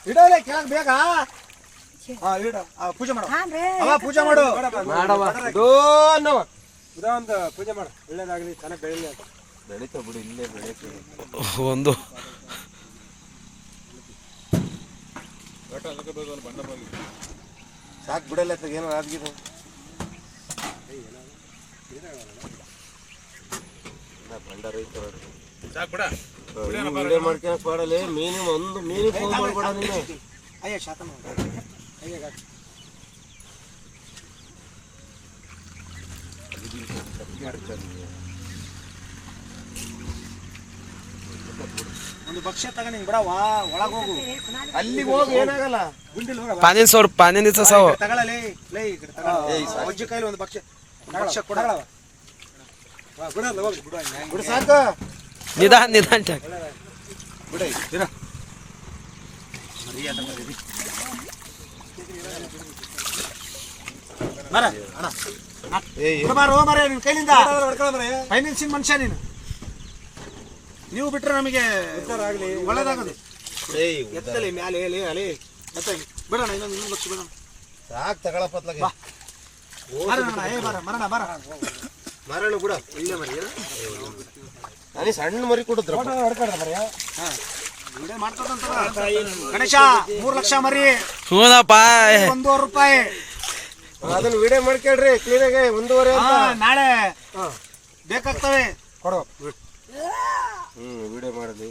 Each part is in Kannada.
ಇಡಲೇ ಕೆಳಗೆ ಬೇಗ ಪೂಜೆ ಮಾಡು ಪೂಜೆ ಮಾಡು ಒಂದು ಪೂಜೆ ಮಾಡು ಒಳ್ಳೇದಾಗ್ಲಿ ಚೆನ್ನಾಗಿ ಬೆಳಿಲಿ ಬೆಳೀತಾ ಬಿಡು ಇಲ್ಲೇ ಬೆಳೀತೀವಿ ಒಂದು ಸಾಕು ಬಿಡಲ್ಲ ಏನೋ ಆಗಿದೆ ವಿಡಿಯೋ ಮಾಡ್ಕೊಳಕ್ ಪಾಡಲ್ಲ ಮೀನು ಒಂದು ಮೀನು ಫೋನ್ ಮಾಡ್ಬೇಡ ನೀನು ಅಯ್ಯ ಶಾತ ಒಂದು ಭಕ್ಷ್ಯ ತಗೊಂಡು ಹಿಂಗ್ ಬಿಡವಾ ಒಳಗೆ ಹೋಗು ಅಲ್ಲಿಗೆ ಹೋಗಿ ಏನಾಗಲ್ಲ ಗುಂಡಿಲ್ ಹೋಗ ಪಾನಿ ಸೋಡ್ ಪಾನಿ ನಿಂತ ಸಾವು ತಗೊಳ್ಳಲೇ ಲೇ ಈ ಕಡೆ ತಗೊಳ್ಳ ಅಜ್ಜಿ ಕೈಲಿ ಒಂದು ಭಕ್ಷ್ಯ ಕೊಡಲ್ಲ ಬಿಡಲ್ಲ ಹೋಗಿ ಬಿಡು ಸಾಕು ನಿಧಾನ ನಿಧಾನ ಬಿಡ ಇರ ಮರ ಅಣ್ಣ ಬಾರೋ ಮರ ನಿನ್ನ ಕೈಲಿಂದ ಫೈನಾನ್ಸಿಂಗ್ ಮನುಷ್ಯ ನೀನು ನೀವು ಬಿಟ್ರೆ ನಮಗೆ ಒಳ್ಳೇದಾಗೋದು ಎತ್ತಲಿ ಮ್ಯಾಲೆ ಎಲೆ ಅಲೆ ಎತ್ತ ಬಿಡೋಣ ಇನ್ನೊಂದು ಲಕ್ಷ ಬಿಡೋಣ ಸಾಕು ತಗೊಳಪ್ಪತ್ಲಾಗ ಮರಣ ಬರ ಮರಳು ಬಿಡ ಇಲ್ಲೇ ಮರಿ ನಾನು ಸಣ್ಣ ಮರಿ ಕೊಡುದ್ರ ಗಣೇಶ 3 ಲಕ್ಷ ಮರಿ ಹೂನಪ್ಪ 1,500 ರೂಪಾಯಿ ಅದನ್ನ ವಿಡಿಯೋ ಮಾಡ್ಕೊಳ್ರಿ ಕ್ಲೀನಾಗಿ 1,500 ನಾಳೆ ಬೇಕಾಗ್ತವೆ ಕೊಡು ವಿಡಿಯೋ ಮಾಡಲಿ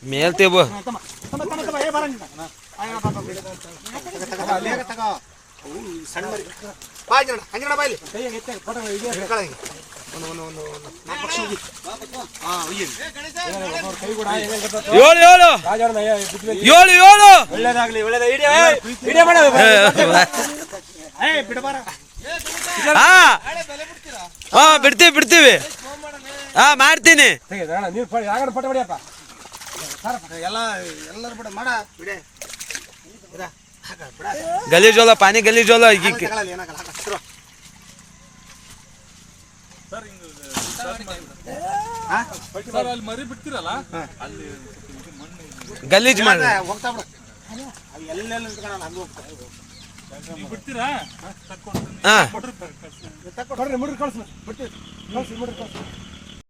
ಮೇಲ್ತೇ ಸಣ್ಣ ಮರಿ ಹಂಗಿಡ ಬಾಯ್ಲಿ ಒಳ್ಳೇದಾಗ್ಲಿ ಬಿಡ್ತೀವಿ ಬಿಡ್ತೀವಿ ಮಾಡ್ತೀನಿ ಎಲ್ಲರೂ ಬಿಡ ಮಾಡ ಗಲೀಜೋಲ ಪಾನಿ ಗಲೀಜೋಲ ಮರಿ ಬಿಡ್ತೀರಲ್ಲ ಗಲೀಜ್ ಮಾಡಿ ಹೋಗ್ತಾ ಬಿಡ್ತೀರಾ ಮುಡ್ರಿ ಕಳ್ಸಿ ಬಿಡ್ತೀವಿ